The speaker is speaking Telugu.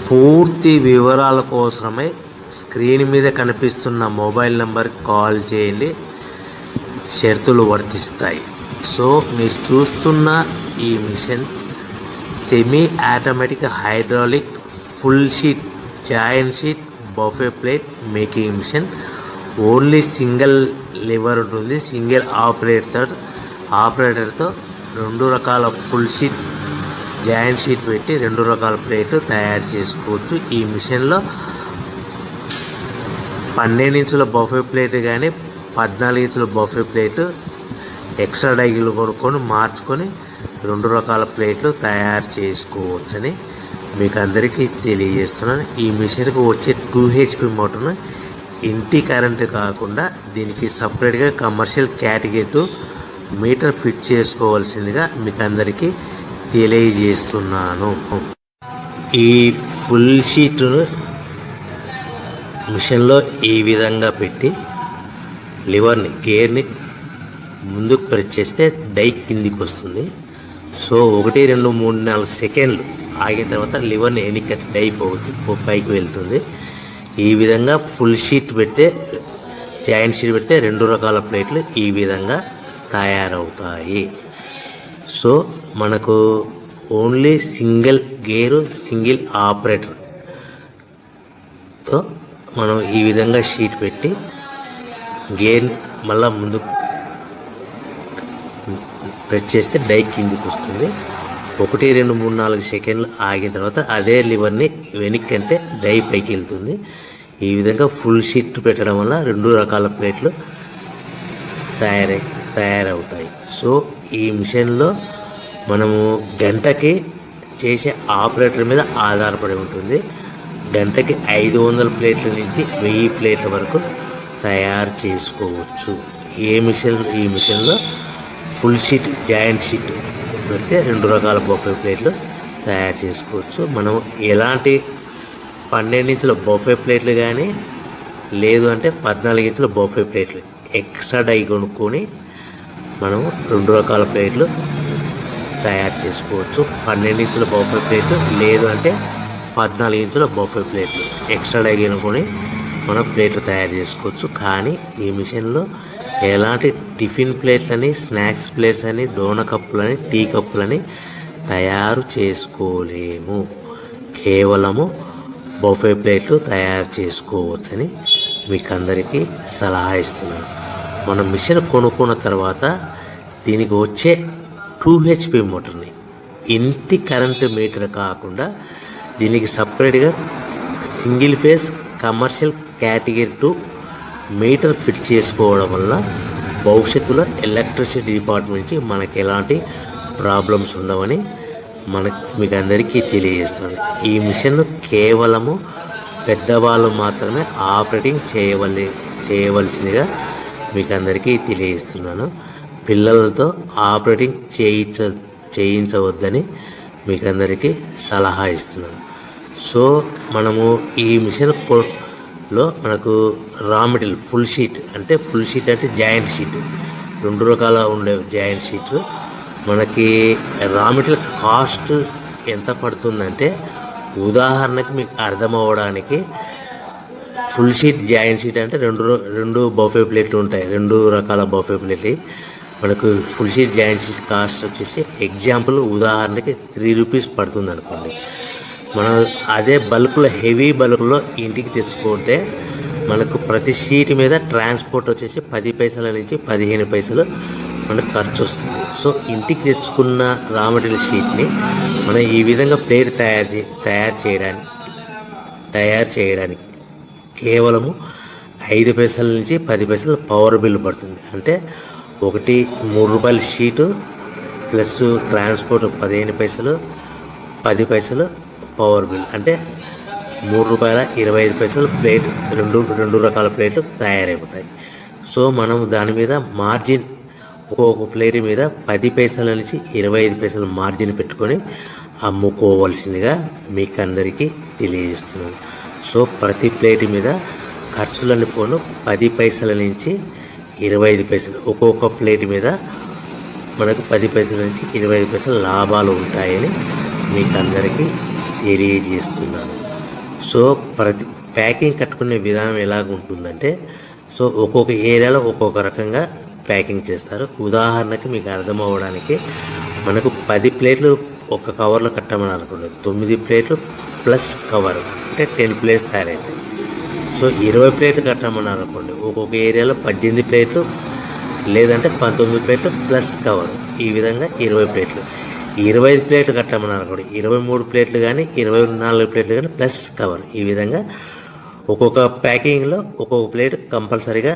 పూర్తి వివరాల కోసమై స్క్రీన్ మీద కనిపిస్తున్న మొబైల్ నెంబర్కి కాల్ చేయండి, షరతులు వర్తిస్తాయి. సో మీరు చూస్తున్న ఈ machine semi automatic hydraulic full sheet joint sheet buffet plate making machine. Only single lever ఉంటుంది. సింగిల్ ఆపరేటర్తో 2 రకాల ఫుల్ షీట్ జాయింట్ షీట్ పెట్టి 2 రకాల ప్లేట్లు తయారు చేసుకోవచ్చు. ఈ మిషన్లో 12 ఇంచుల బఫే ప్లేట్ కానీ 14 ఇంచుల బఫే ప్లేట్ ఎక్స్ట్రా డైలు కొనుక్కొని మార్చుకొని 2 రకాల ప్లేట్లు తయారు చేసుకోవచ్చని మీకు అందరికీ తెలియజేస్తున్నాను. ఈ మిషన్కి వచ్చే 2 HP మోటార్ను ఇంటి కరెంటు కాకుండా దీనికి సపరేట్గా కమర్షియల్ కేటగిరీ 2 మీటర్ ఫిట్ చేసుకోవాల్సిందిగా మీకు అందరికీ తెలియజేస్తున్నాను. ఈ ఫుల్ షీట్ను మిషన్లో ఈ విధంగా పెట్టి గేర్ని ముందుకు ప్రెస్ చేస్తే డై కిందికి వస్తుంది. సో 1 2 3 4 సెకండ్లు ఆగిన తర్వాత లివర్ని ఎన్నికట్టి డై పైకి వెళ్తుంది. ఈ విధంగా ఫుల్ షీట్ పెడితే జాయింట్ షీట్ పెడితే 2 రకాల ప్లేట్లు ఈ విధంగా తయారవుతాయి. సో మనకు ఓన్లీ సింగిల్ గేరు సింగిల్ ఆపరేటర్తో మనం ఈ విధంగా షీట్ పెట్టి గేర్ని మళ్ళీ ముందుకు ప్రెస్ చేస్తే డై కిందికి వస్తుంది. 1 2 3 4 సెకండ్లు ఆగిన తర్వాత అదే లివర్ని వెనక్కి అంటే డై పైకి వెళ్తుంది. ఈ విధంగా ఫుల్ షీట్ పెట్టడం వల్ల 2 రకాల ప్లేట్లు తయారవుతాయి. సో ఈ మిషన్లో మనము గంటకి చేసే ఆపరేటర్ మీద ఆధారపడి ఉంటుంది. గంటకి 500 ప్లేట్ల నుంచి 1000 ప్లేట్ల వరకు తయారు చేసుకోవచ్చు. ఈ మిషన్లో ఫుల్ షీట్ జాయింట్ షీట్ పెడితే 2 రకాల బఫే ప్లేట్లు తయారు చేసుకోవచ్చు. మనం ఎలాంటి 12 ఇంచుల బఫే ప్లేట్లు కానీ లేదు అంటే 14 ఇంచుల బఫే ప్లేట్లు ఎక్స్ట్రా డై కొనుక్కొని మనం 2 రకాల ప్లేట్లు తయారు చేసుకోవచ్చు. 12 ఇంచుల బఫే ప్లేట్లు లేదు అంటే 14 ఇంచుల బఫే ప్లేట్లు ఎక్స్ట్రా డై కొనుక్కొని మనం ప్లేట్లు తయారు చేసుకోవచ్చు. కానీ ఈ మిషన్లో ఎలాంటి టిఫిన్ ప్లేట్లని, స్నాక్స్ ప్లేట్స్ అని, డోనా కప్పులని, టీ కప్పులని తయారు చేసుకోలేము. కేవలము బఫే ప్లేట్లు తయారు చేసుకోవచ్చని మీకు అందరికీ సలహా ఇస్తున్నాను. మనం మిషన్ కొనుక్కున్న తర్వాత దీనికి వచ్చే 2 HP మోటార్ని ఇంటి కరెంటు మీటర్ కాకుండా దీనికి సపరేట్గా single phase commercial category 2 metre fit చేసుకోవడం వల్ల భవిష్యత్తులో ఎలక్ట్రిసిటీ డిపార్ట్మెంట్ నుంచి మనకి ఎలాంటి ప్రాబ్లమ్స్ ఉండవని మీకు అందరికీ తెలియజేస్తుంది. ఈ మిషన్ కేవలము పెద్దవాళ్ళు మాత్రమే ఆపరేటింగ్ చేయవలసిందిగా మీకు అందరికీ తెలియజేస్తున్నాను. పిల్లలతో ఆపరేటింగ్ చేయించవద్దని మీకు అందరికీ సలహా ఇస్తున్నాను. సో మనము ఈ మిషన్లో మనకు రా మెటీరియల్ ఫుల్ షీట్ అంటే జాయింట్ షీట్ 2 రకాల ఉండే జాయింట్ షీట్ మనకి రా మెటీరియల్ కాస్ట్ ఎంత పడుతుందంటే ఉదాహరణకి మీకు అర్థం అవ్వడానికి ఫుల్ షీట్ జాయింట్ షీట్ అంటే 2 బఫే ప్లేట్లు ఉంటాయి. 2 రకాల బఫే ప్లేట్లు మనకు full sheet joint sheet cost వచ్చేసి ఎగ్జాంపుల్ ఉదాహరణకి 3 రూపీస్ పడుతుంది అనుకోండి. మనం అదే బల్క్లో హెవీ బల్క్లో ఇంటికి తెచ్చుకుంటే మనకు ప్రతి షీట్ మీద ట్రాన్స్పోర్ట్ వచ్చేసి 10 పైసల నుంచి 15 పైసలు మనకు ఖర్చు వస్తుంది. సో ఇంటికి తెచ్చుకున్న రా మెటీరియల్ షీట్ని మనం ఈ విధంగా ప్లేట్ తయారు చేయడానికి కేవలము 5 పైసల నుంచి 10 పైసలు పవర్ బిల్ పడుతుంది. అంటే 3 రూపాయల షీటు ప్లస్ ట్రాన్స్పోర్ట్ 15 పైసలు 10 పైసలు పవర్ బిల్ అంటే 3 రూపాయల 25 పైసలు ప్లేట్ 2 రకాల ప్లేట్లు తయారైపోతాయి. సో మనం దాని మీద మార్జిన్ ఒక్కొక్క ప్లేట్ మీద 10 పైసల నుంచి 25 పైసలు మార్జిన్ పెట్టుకొని అమ్ముకోవాల్సిందిగా మీకు అందరికీ తెలియజేస్తున్నాను. సో ప్రతి ప్లేట్ మీద ఖర్చులన్నీ పోను 10 పైసల నుంచి 25 పైసలు ఒక్కొక్క ప్లేట్ మీద మనకు 10 పైసల నుంచి 25 పైసలు లాభాలు ఉంటాయని మీకు అందరికీ తెలియజేస్తున్నాను. సో ప్రతి ప్యాకింగ్ కట్టుకునే విధానం ఎలాగ ఉంటుందంటే, సో ఒక్కొక్క ఏరియాలో ఒక్కొక్క రకంగా ప్యాకింగ్ చేస్తారు. ఉదాహరణకి మీకు అర్థం అవ్వడానికి, మనకు 10 ప్లేట్లు ఒక కవర్లో కట్టమని అనుకోండి, 9 ప్లేట్లు ప్లస్ కవర్ అంటే 10 ప్లేట్స్ తయారవుతాయి. సో 20 ప్లేట్లు కట్టమని అనుకోండి, ఒక్కొక్క ఏరియాలో 18 ప్లేట్లు లేదంటే 19 ప్లేట్లు ప్లస్ కవర్, ఈ విధంగా 20 ప్లేట్లు. 25 ప్లేట్లు కట్టమని అనుకోండి, 23 ప్లేట్లు కానీ 24 ప్లేట్లు కానీ ప్లస్ కవర్, ఈ విధంగా ఒక్కొక్క ప్యాకింగ్లో ఒక్కొక్క ప్లేట్ కంపల్సరీగా